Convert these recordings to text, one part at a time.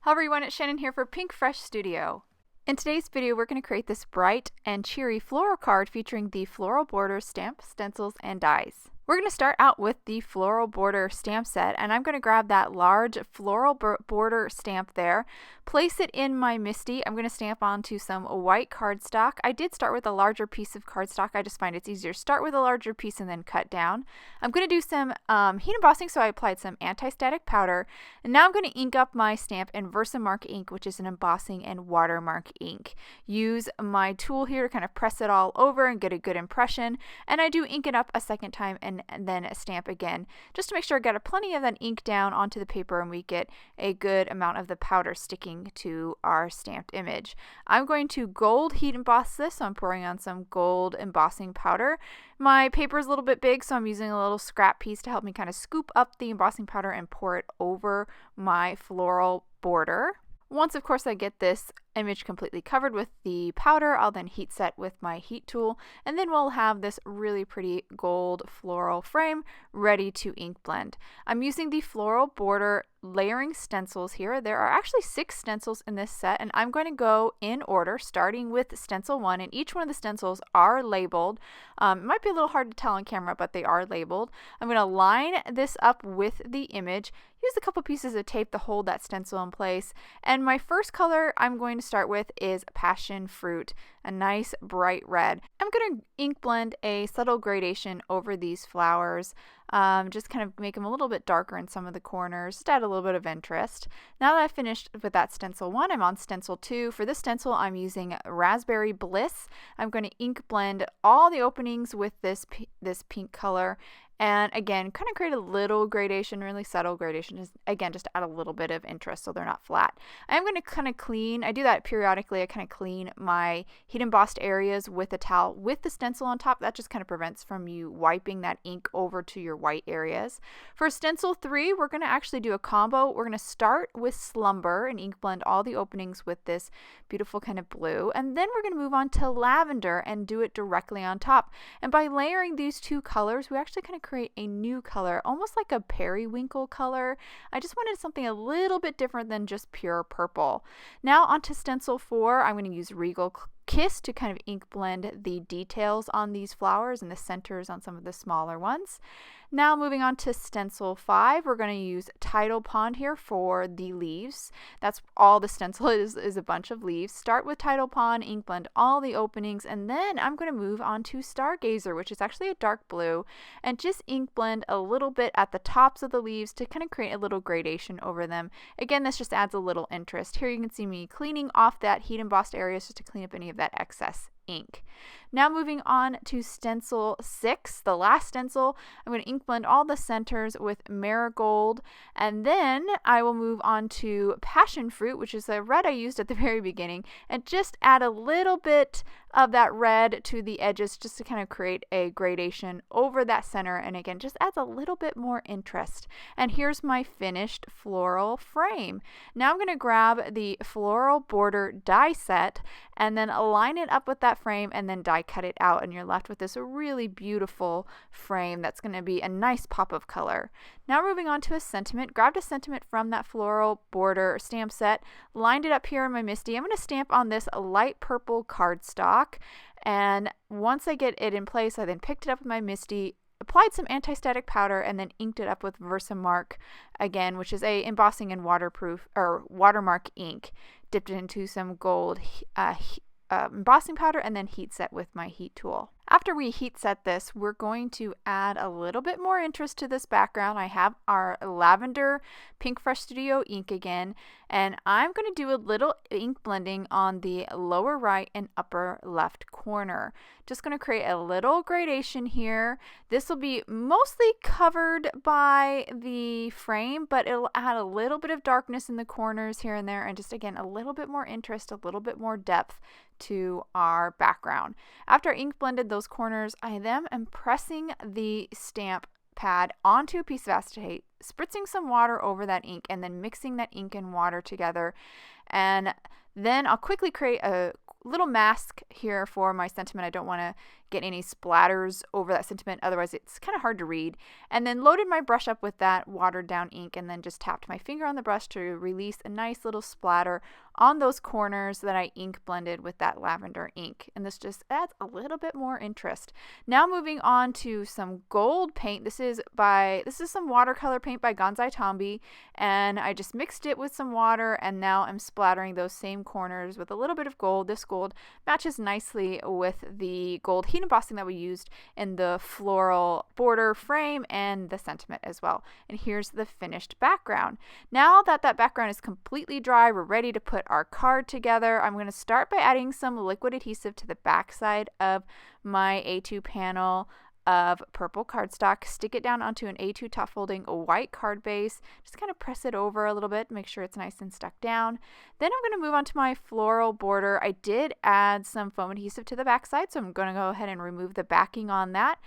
Hello everyone, it's Shannon here for Pinkfresh Studio. In today's video, we're going to create this bright and cheery floral card featuring the Floral Border stamp, stencils, and dies. We're going to start out with the Floral Border stamp set, and I'm going to grab that large Floral Border stamp there, place it in my MISTI. I'm going to stamp onto some white cardstock. I did start with a larger piece of cardstock. I just find it's easier to start with a larger piece and then cut down. I'm going to do some heat embossing, so I applied some anti-static powder, and now I'm going to ink up my stamp in Versamark ink, which is an embossing and watermark ink. Use my tool here to kind of press it all over and get a good impression, and I do ink it up a second time and then stamp again, just to make sure I got plenty of that ink down onto the paper and we get a good amount of the powder sticking to our stamped image. I'm going to gold heat emboss this, so I'm pouring on some gold embossing powder. My paper is a little bit big, so I'm using a little scrap piece to help me kind of scoop up the embossing powder and pour it over my floral border. Once, of course, I get this image completely covered with the powder, I'll then heat set with my heat tool, and then we'll have this really pretty gold floral frame ready to ink blend. I'm using the Floral Border layering stencils here. There are actually 6 stencils in this set, and I'm going to go in order, starting with stencil 1, and each one of the stencils are labeled. It might be a little hard to tell on camera, but they are labeled. I'm going to line this up with the image, use a couple pieces of tape to hold that stencil in place, and my first color I'm going to start with is Passion Fruit, a nice bright red. I'm going to ink blend a subtle gradation over these flowers, just kind of make them a little bit darker in some of the corners, just add a little bit of interest. Now that I've finished with that stencil 1, I'm on stencil 2. For this stencil, I'm using Raspberry Bliss. I'm going to ink blend all the openings with this pink color. And again, kind of create a little gradation, really subtle gradation, just to add a little bit of interest so they're not flat. I'm going to kind of clean, I do that periodically, I kind of clean my heat embossed areas with a towel with the stencil on top. That just kind of prevents from you wiping that ink over to your white areas. For stencil 3, we're going to actually do a combo. We're going to start with Slumber and ink blend all the openings with this beautiful kind of blue. And then we're going to move on to Lavender and do it directly on top. And by layering these two colors, we actually kind of create a new color, almost like a periwinkle color. I just wanted something a little bit different than just pure purple. Now onto stencil 4, I'm going to use Regal Kiss to kind of ink blend the details on these flowers and the centers on some of the smaller ones. Now moving on to stencil 5, we're going to use Tidal Pond here for the leaves. That's all the stencil is a bunch of leaves. Start with Tidal Pond, ink blend all the openings, and then I'm going to move on to Stargazer, which is actually a dark blue, and just ink blend a little bit at the tops of the leaves to kind of create a little gradation over them. Again, this just adds a little interest. Here you can see me cleaning off that heat embossed areas just to clean up any of that excess ink. Now moving on to stencil 6, the last stencil, I'm going to ink blend all the centers with Marigold, and then I will move on to Passion Fruit, which is the red I used at the very beginning, and just add a little bit of that red to the edges just to kind of create a gradation over that center, and again just adds a little bit more interest. And here's my finished floral frame. Now I'm going to grab the Floral Border die set and then align it up with that frame and then die cut it out, and you're left with this really beautiful frame that's going to be a nice pop of color. Now moving on to a sentiment, grabbed a sentiment from that Floral Border stamp set, lined it up here in my MISTI. I'm going to stamp on this light purple cardstock, and once I get it in place, I then picked it up with my MISTI, applied some anti-static powder, and then inked it up with Versamark again, which is a embossing and watermark ink. Dipped it into some gold embossing powder and then heat set with my heat tool. After we heat set this, we're going to add a little bit more interest to this background. I have our Lavender Pinkfresh Studio ink again, and I'm going to do a little ink blending on the lower right and upper left corner. Just going to create a little gradation here. This will be mostly covered by the frame, but it'll add a little bit of darkness in the corners here and there, and just again a little bit more interest, a little bit more depth to our background. After I ink blended those corners, I then am pressing the stamp pad onto a piece of acetate, spritzing some water over that ink, and then mixing that ink and water together. And then I'll quickly create a little mask here for my sentiment. I don't want to get any splatters over that sentiment. Otherwise, it's kind of hard to read. And then loaded my brush up with that watered down ink and then just tapped my finger on the brush to release a nice little splatter on those corners that I ink blended with that lavender ink. And this just adds a little bit more interest. Now moving on to some gold paint. This is some watercolor paint by Gonzai Tombi, and I just mixed it with some water, and now I'm splattering those same corners with a little bit of gold. This gold matches nicely with the gold heat embossing that we used in the floral border frame and the sentiment as well. And here's the finished background. Now that background is completely dry, we're ready to put our card together. I'm going to start by adding some liquid adhesive to the back side of my A2 panel of purple cardstock. Stick it down onto an A2 top folding white card base. Just kind of press it over a little bit, make sure it's nice and stuck down. Then I'm going to move on to my floral border. I did add some foam adhesive to the back side, so I'm going to go ahead and remove the backing on that.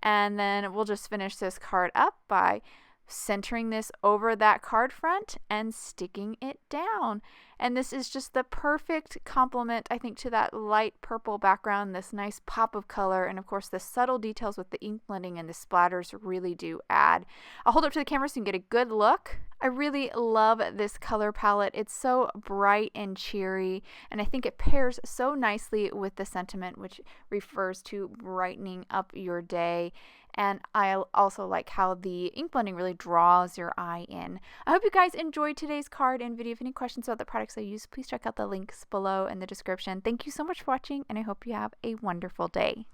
And then we'll just finish this card up by centering this over that card front and sticking it down. And this is just the perfect complement, I think, to that light purple background, this nice pop of color, and of course the subtle details with the ink blending and the splatters really do add. I'll hold it up to the camera so you can get a good look. I really love this color palette. It's so bright and cheery, and I think it pairs so nicely with the sentiment, which refers to brightening up your day. And I also like how the ink blending really draws your eye in. I hope you guys enjoyed today's card and video. If you have any questions about the products I use, please check out the links below in the description. Thank you so much for watching, and I hope you have a wonderful day.